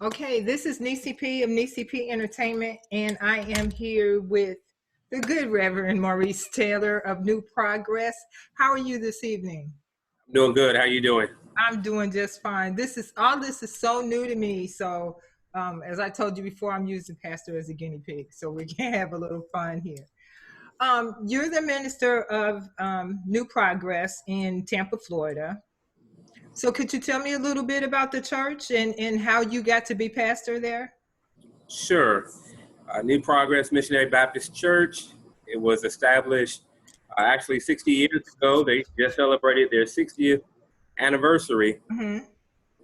Okay, this is Nessyp of Nessyp Entertainment, and I am here with the good Reverend Maurice Taylor of New Progress. How are you this evening? I'm doing good. How you doing? I'm doing just fine. This is so new to me. So, as I told you before, I'm using Pastor as a guinea pig, so we can have a little fun here. You're the minister of New Progress in Tampa, Florida. So could you tell me a little bit about the church and how you got to be pastor there? Sure. New Progress Missionary Baptist Church. It was established actually 60 years ago. They just celebrated their 60th anniversary. Mm-hmm.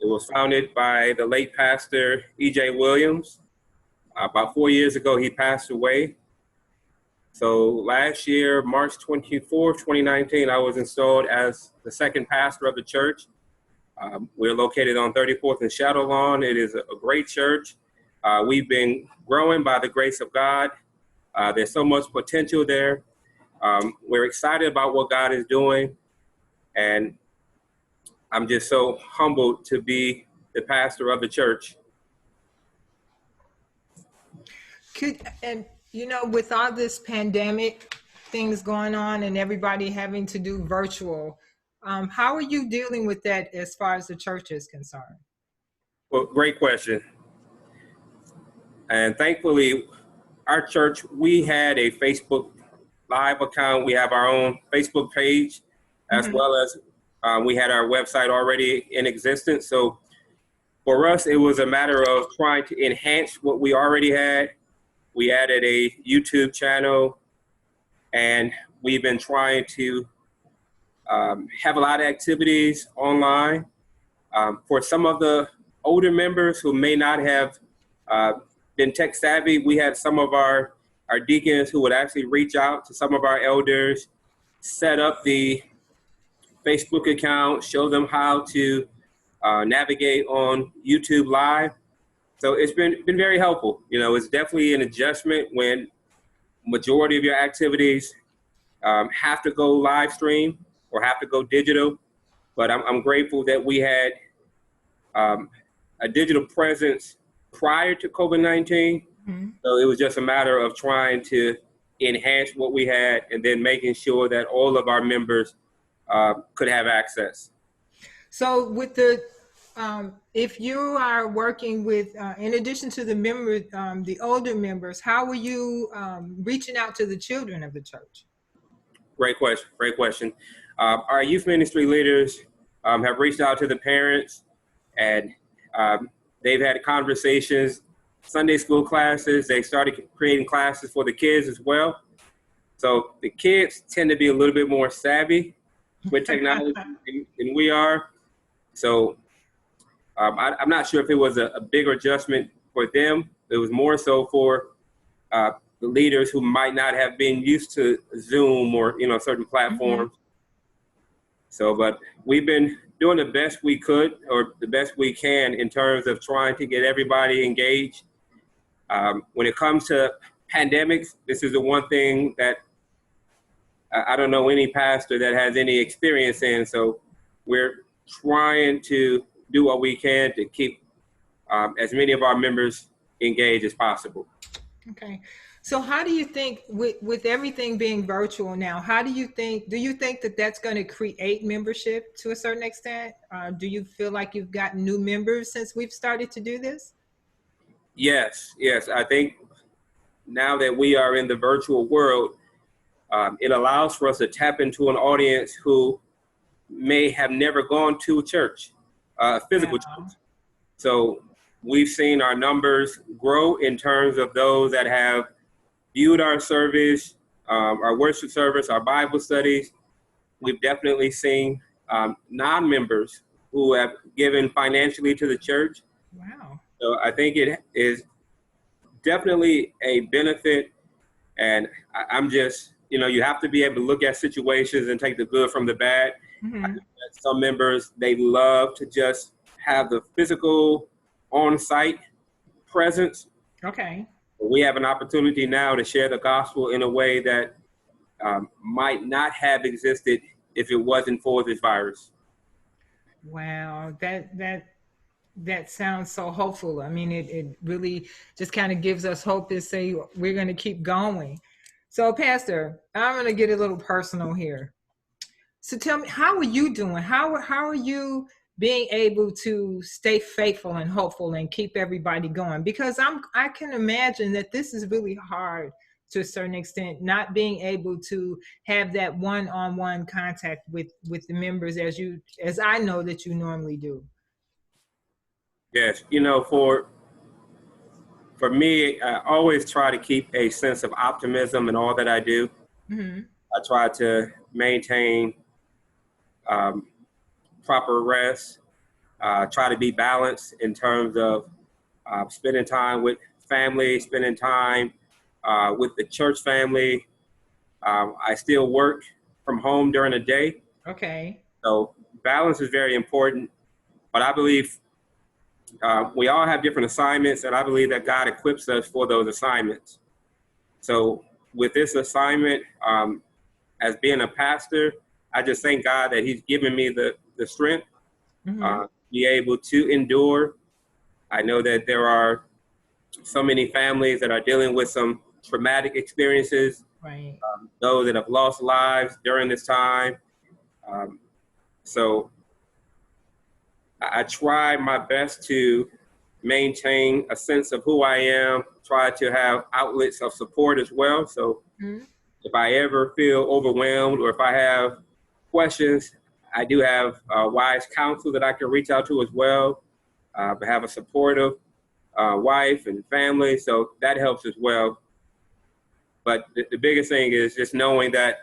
It was founded by the late pastor E.J. Williams. About 4 years ago, he passed away. So last year, March 24th, 2019, I was installed as the second pastor of the church. We're located on 34th and Shadow Lawn. It is a great church. We've been growing by the grace of God. There's so much potential there. We're excited about what God is doing. And I'm just so humbled to be the pastor of the church. With all this pandemic things going on and everybody having to do virtual, how are you dealing with that as far as the church is concerned? Well, great question. And thankfully, our church, we had a Facebook Live account. We have our own Facebook page, as well as we had our website already in existence. So for us, it was a matter of trying to enhance what we already had. We added a YouTube channel, and we've been trying to have a lot of activities online. For some of the older members who may not have been tech savvy, we had some of our deacons who would actually reach out to some of our elders, set up the Facebook account, show them how to navigate on YouTube Live. So it's been very helpful. You know, it's definitely an adjustment when majority of your activities have to go live stream or have to go digital. But I'm grateful that we had a digital presence prior to COVID-19. Mm-hmm. So it was just a matter of trying to enhance what we had and then making sure that all of our members could have access. So with if you are working with, in addition to the members, the older members, how are you reaching out to the children of the church? Great question. Our youth ministry leaders have reached out to the parents, and they've had conversations, Sunday school classes. They started creating classes for the kids as well. So the kids tend to be a little bit more savvy with technology than we are. So I'm not sure if it was a bigger adjustment for them. It was more so for the leaders who might not have been used to Zoom or certain platforms. Mm-hmm. So, but we've been doing the best we could or the best we can in terms of trying to get everybody engaged. When it comes to pandemics, this is the one thing that I don't know any pastor that has any experience in. So we're trying to do what we can to keep as many of our members engaged as possible. Okay. So how do you think with everything being virtual now, do you think that that's going to create membership to a certain extent? Do you feel like you've gotten new members since we've started to do this? Yes. I think now that we are in the virtual world, it allows for us to tap into an audience who may have never gone to a church, a physical church. So we've seen our numbers grow in terms of those that have viewed our service, our worship service, our Bible studies. We've definitely seen non-members who have given financially to the church. Wow. So I think it is definitely a benefit. And I'm just, you have to be able to look at situations and take the good from the bad. Mm-hmm. I think that some members, they love to just have the physical on-site presence. Okay. We have an opportunity now to share the gospel in a way that might not have existed if it wasn't for this virus. Wow, That sounds so hopeful. I mean, it really just kind of gives us hope to say we're going to keep going. So, Pastor, I'm going to get a little personal here. So, tell me, how are you doing? How are you being able to stay faithful and hopeful and keep everybody going? Because I can imagine that this is really hard to a certain extent, not being able to have that one-on-one contact with the members as I know that you normally do. Yes, you know, for me, I always try to keep a sense of optimism in all that I do. Mm-hmm. I try to maintain um, proper rest, try to be balanced in terms of spending time with family, spending time with the church family. I still work from home during the day. Okay. So balance is very important. But I believe we all have different assignments, and I believe that God equips us for those assignments. So with this assignment, as being a pastor, I just thank God that He's given me the strength Mm-hmm. to be able to endure. I know that there are so many families that are dealing with some traumatic experiences, Right. those that have lost lives during this time. Um, so I try my best to maintain a sense of who I am, try to have outlets of support as well. So Mm-hmm. if I ever feel overwhelmed or if I have questions, I do have wise counsel that I can reach out to as well. I have a supportive wife and family, so that helps as well. But the biggest thing is just knowing that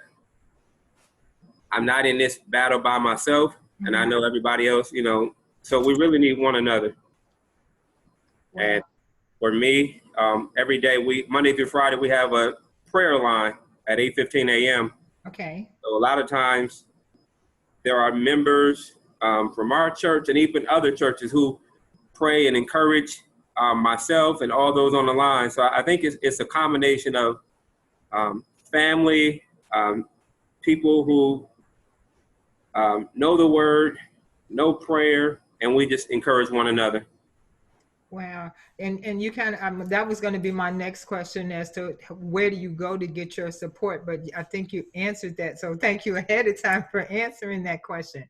I'm not in this battle by myself, and I Mm-hmm. know everybody else, you know, so we really need one another. Wow. And for me, every day, Monday through Friday, we have a prayer line at 8:15 a.m. Okay. So a lot of times there are members from our church and even other churches who pray and encourage myself and all those on the line. So I think it's a combination of family, um, people who know the word, know prayer, and we just encourage one another. Wow. And you kind of that was going to be my next question as to where do you go to get your support, but I think you answered that. So thank you ahead of time for answering that question.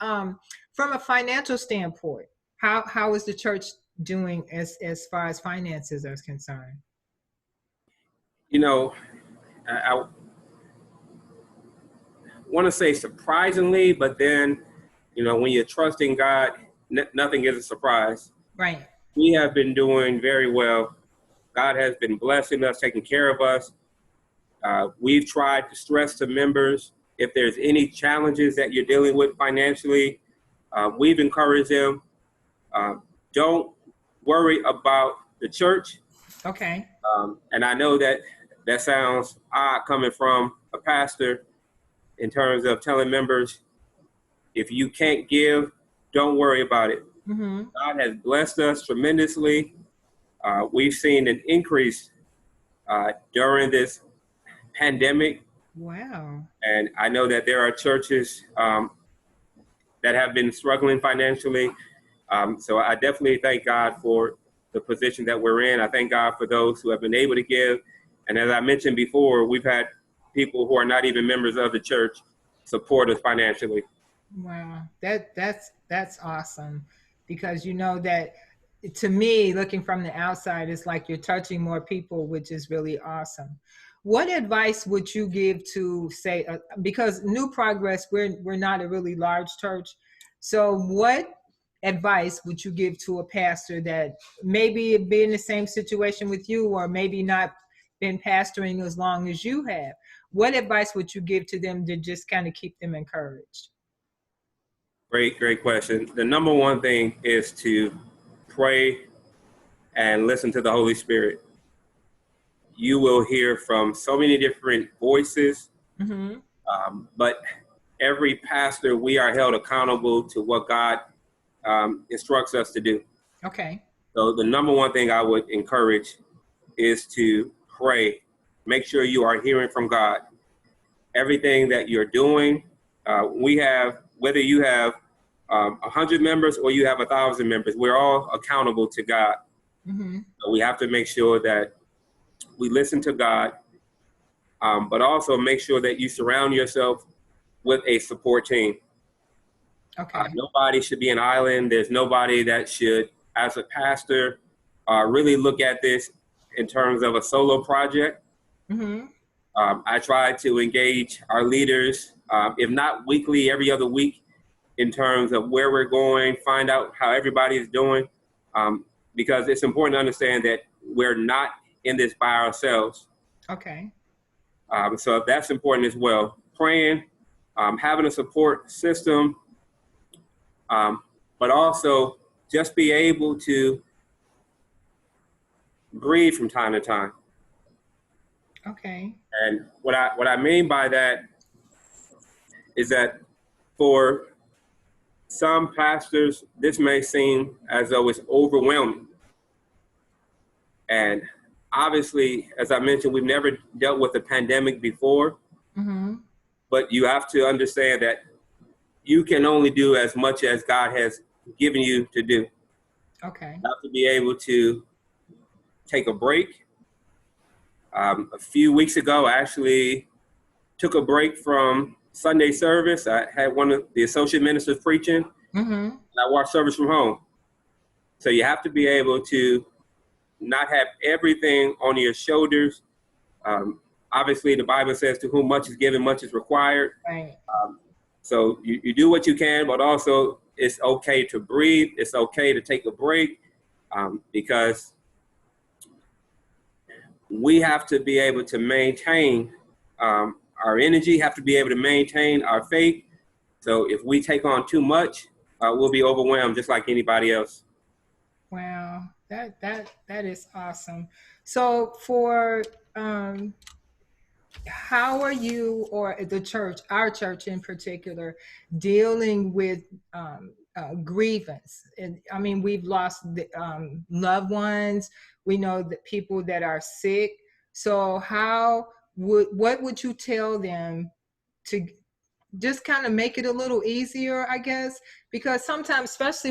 From a financial standpoint, how is the church doing as far as finances are concerned? You know, I want to say surprisingly, but then, you know, when you're trusting God, nothing is a surprise. Right. We have been doing very well. God has been blessing us, taking care of us. We've tried to stress to members if there's any challenges that you're dealing with financially, we've encouraged them. Uh, don't worry about the church. Okay. And I know that that sounds odd coming from a pastor in terms of telling members if you can't give, don't worry about it. Mm-hmm. God has blessed us tremendously. We've seen an increase during this pandemic. Wow. And I know that there are churches that have been struggling financially. So I definitely thank God for the position that we're in. I thank God for those who have been able to give. And as I mentioned before, we've had people who are not even members of the church support us financially. Wow, that's awesome, because you know that to me, looking from the outside, it's like you're touching more people, which is really awesome. What advice would you give to say, because New Progress, we're not a really large church, so what advice would you give to a pastor that maybe be in the same situation with you, or maybe not been pastoring as long as you have? What advice would you give to them to just kind of keep them encouraged? Great question. The number one thing is to pray and listen to the Holy Spirit. You will hear from so many different voices, Mm-hmm. but every pastor, we are held accountable to what God instructs us to do. Okay. So the number one thing I would encourage is to pray. Make sure you are hearing from God. Everything that you're doing, we have, whether you have 100 members or you have 1,000 members, we're all accountable to God. So we have to make sure that we listen to God, but also make sure that you surround yourself with a support team. Okay. Nobody should be an island. There's nobody that should, as a pastor, really look at this in terms of a solo project. I try to engage our leaders, if not weekly, every other week, in terms of where we're going, find out how everybody is doing, because it's important to understand that we're not in this by ourselves. Okay. So that's important as well. Praying, having a support system, but also just be able to breathe from time to time. Okay. And what I mean by that is that for some pastors, this may seem as though it's overwhelming. And obviously, as I mentioned, we've never dealt with a pandemic before, but you have to understand that you can only do as much as God has given you to do. Okay. You have to be able to take a break. A few weeks ago, I actually took a break from Sunday service. I had one of the associate ministers preaching, and I watched service from home. So you have to be able to not have everything on your shoulders. Obviously, the Bible says, to whom much is given, much is required. Right. So you do what you can, but also it's okay to breathe. It's okay to take a break, because we have to be able to maintain our energy, have to be able to maintain our faith. So if we take on too much, we'll be overwhelmed just like anybody else. Wow, that is awesome. So for how are you, or the church, our church in particular, dealing with grievance? And I mean, we've lost loved ones. We know that people that are sick. So what would you tell them to just kind of make it a little easier, I guess? Because sometimes, especially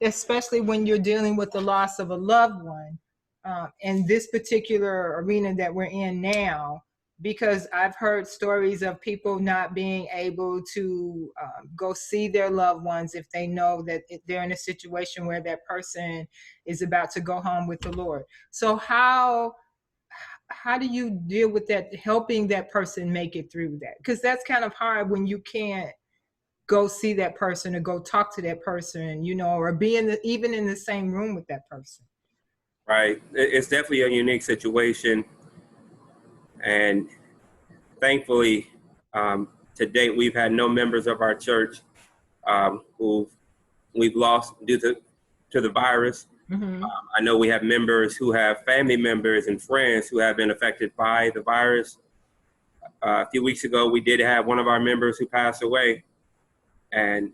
especially when you're dealing with the loss of a loved one, in this particular arena that we're in now, because I've heard stories of people not being able to go see their loved ones if they know that they're in a situation where that person is about to go home with the Lord. So how do you deal with that, helping that person make it through that? Because that's kind of hard when you can't go see that person or go talk to that person, or be even in the same room with that person. Right. It's definitely a unique situation. And thankfully, to date, we've had no members of our church who we've lost due to the virus. I know we have members who have family members and friends who have been affected by the virus. A few weeks ago, we did have one of our members who passed away, and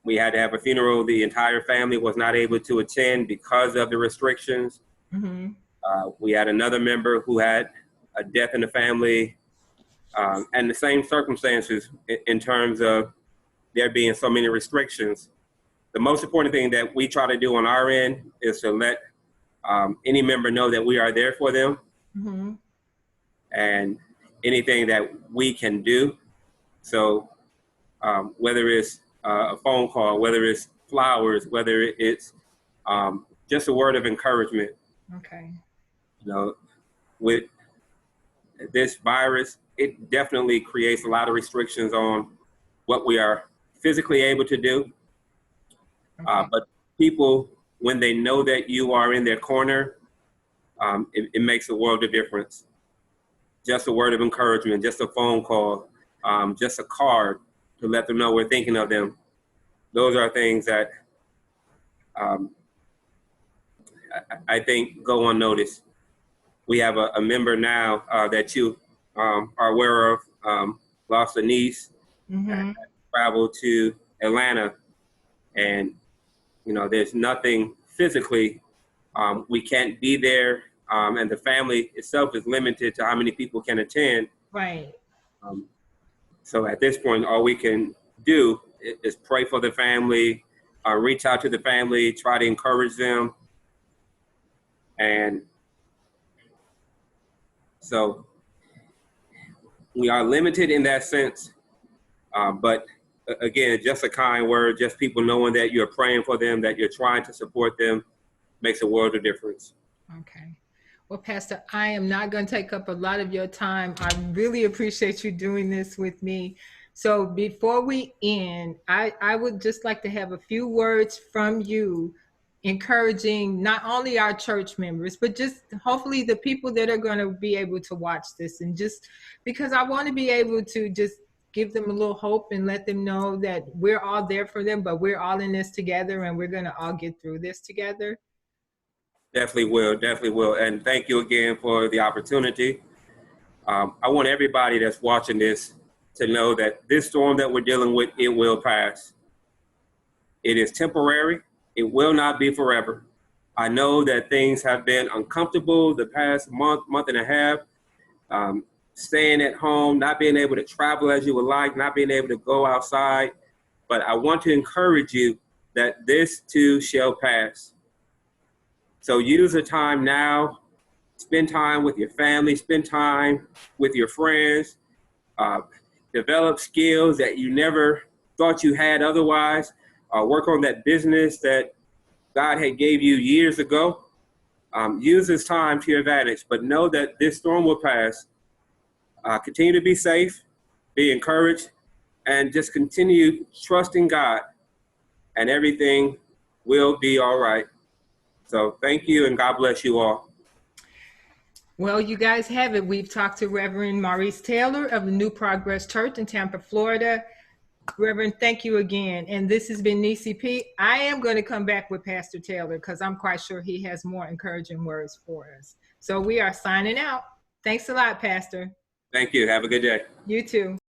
we had to have a funeral. The entire family was not able to attend because of the restrictions. We had another member who had a death in the family, and the same circumstances in terms of there being so many restrictions. The most important thing that we try to do on our end is to let any member know that we are there for them, and anything that we can do. So whether it's a phone call, whether it's flowers, whether it's just a word of encouragement. Okay. With this virus, it definitely creates a lot of restrictions on what we are physically able to do. Okay. But people, when they know that you are in their corner, it makes a world of difference. Just a word of encouragement, just a phone call, just a card to let them know we're thinking of them. Those are things that I think go unnoticed. We have a member now that you are aware of, lost a niece, and traveled to Atlanta, and there's nothing physically. We can't be there, and the family itself is limited to how many people can attend. Right. So at this point, all we can do is pray for the family, reach out to the family, try to encourage them. And so we are limited in that sense, but again, just a kind word, just people knowing that you're praying for them, that you're trying to support them, makes a world of difference. Okay. Well, Pastor, I am not going to take up a lot of your time. I really appreciate you doing this with me. So before we end, I would just like to have a few words from you encouraging not only our church members, but just hopefully the people that are going to be able to watch this. And just because I want to be able to just give them a little hope and let them know that we're all there for them, but we're all in this together and we're going to all get through this together. Definitely will. And thank you again for the opportunity. I want everybody that's watching this to know that this storm that we're dealing with, it will pass. It is temporary. It will not be forever. I know that things have been uncomfortable the past month and a half, staying at home, not being able to travel as you would like, not being able to go outside. But I want to encourage you that this too shall pass. So use the time now, spend time with your family, spend time with your friends, develop skills that you never thought you had otherwise, work on that business that God had gave you years ago. Use this time to your advantage, but know that this storm will pass. Continue to be safe, be encouraged, and just continue trusting God, and everything will be all right. So thank you, and God bless you all. Well, you guys have it. We've talked to Reverend Maurice Taylor of the New Progress Church in Tampa, Florida. Reverend, thank you again. And this has been Nessyp. I am going to come back with Pastor Taylor because I'm quite sure he has more encouraging words for us. So we are signing out. Thanks a lot, Pastor. Thank you. Have a good day. You too.